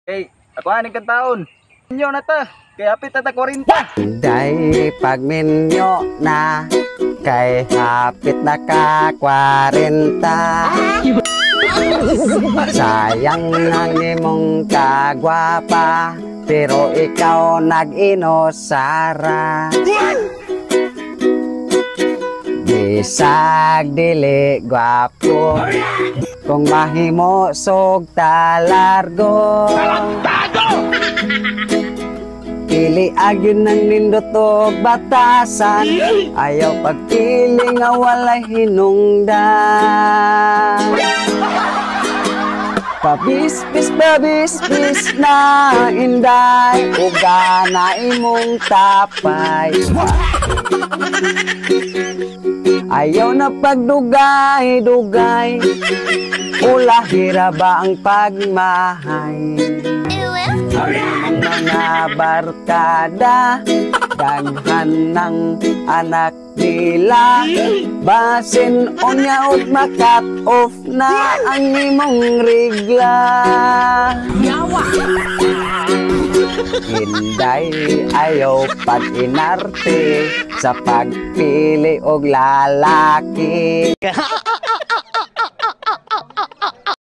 Kay, ako aning kataon. Inyo na ta. Kay hapit na ta 40. Day pagminyo na kay hapit na ka 40. Sayang nang imong kagwapa, pero ikaw nag-inosara. Bisag dili gwapo, kung mahimo sog talargo. Pili agyon ng nindot o batasan, ayaw pagpili nga walay hinungdan. Pabis-bis na inday, uga na imong tapay. Ayaw na pagdugay-dugay, ulahira ba ang pagmahay? Ang mga barkada, daghan ng anak nila, basin onya ut makat off na ang imong regla. Hinday ayaw pag-inarte sa pagpili og lalaki.